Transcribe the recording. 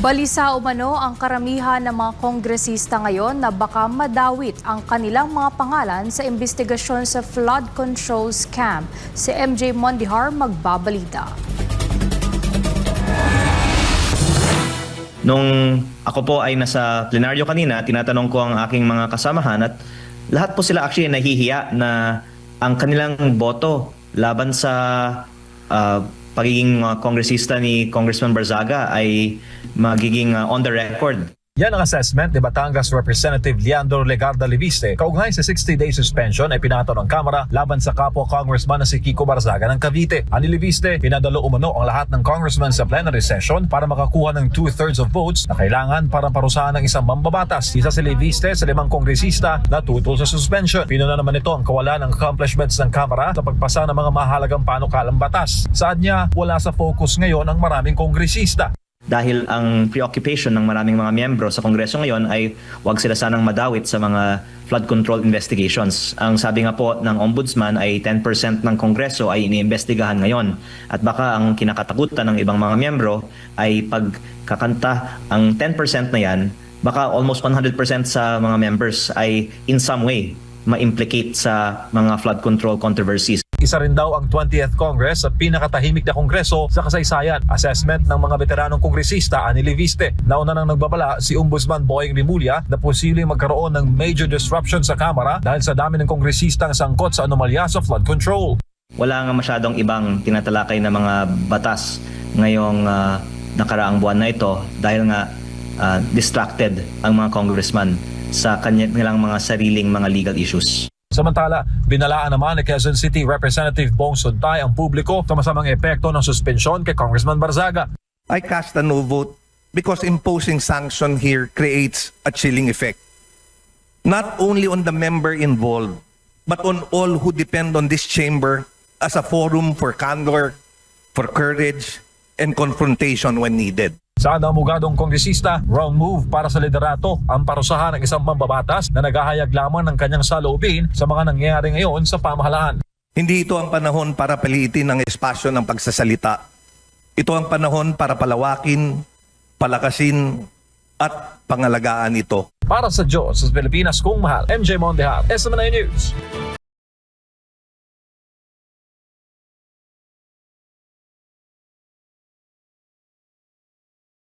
Balisa umano ang karamihan ng mga kongresista ngayon na baka madawit ang kanilang mga pangalan sa investigasyon sa flood control scam. Si MJ Mondihar magbabalita. Nung ako po ay nasa plenaryo kanina, tinatanong ko ang aking mga kasamahan at lahat po sila actually nahihiya na ang kanilang boto laban sa pagiging kongresista ni Congressman Barzaga ay magiging on the record. Yan ang assessment ni Batangas Representative Leandro Legarda Leviste. Kaugnay sa 60-day suspension ay pinato ng Kamara laban sa kapwa congressman na si Kiko Barzaga ng Cavite. Ani Leviste, pinadalo umano ang lahat ng congressman sa plenary session para makakuha ng 2/3 of votes na kailangan para parusahan ng isang mambabatas. Isa si Leviste sa 5 kongresista na tutol sa suspension. Pinuna naman ito ang kawalan ng accomplishments ng Kamara sa pagpasa ng mga mahalagang panukalang batas. Saad niya, wala sa focus ngayon ang maraming kongresista. Dahil ang preoccupation ng maraming mga miyembro sa Kongreso ngayon ay huwag sila sanang madawit sa mga flood control investigations. Ang sabi nga po ng Ombudsman ay 10% ng Kongreso ay iniimbestigahan ngayon. At baka ang kinakatakutan ng ibang mga miyembro ay pagkakanta ang 10% na yan, baka almost 100% sa mga members ay in some way ma-implicate sa mga flood control controversies. Isa rin daw ang 20th Congress sa pinakatahimik na kongreso sa kasaysayan. Assessment ng mga veteranong kongresista ani Leviste. Nauna nang nagbabala si Ombudsman Boying Rimulya na posibleng magkaroon ng major disruption sa Kamara dahil sa dami ng kongresistang sangkot sa anomalya sa flood control. Wala nga masyadong ibang tinatalakay na mga batas ngayong nakaraang buwan na ito dahil nga distracted ang mga congressman sa kanilang mga sariling mga legal issues. Samantala, binalaan naman ni Quezon City Representative Bong Suntay ang publiko sa masamang epekto ng suspensyon kay Congressman Barzaga. I cast a no vote because imposing sanction here creates a chilling effect. Not only on the member involved, but on all who depend on this chamber as a forum for candor, for courage, and confrontation when needed. Sa namugadong kongresista, wrong move para sa liderato ang parusahan ng isang mambabatas na naghahayag lamang ng kanyang saloobin sa mga nangyayari ngayon sa pamahalaan. Hindi ito ang panahon para paliitin ang espasyo ng pagsasalita. Ito ang panahon para palawakin, palakasin, at pangalagaan ito. Para sa Diyos, sa Pilipinas kung mahal, MJ Mondihar, SMNI News.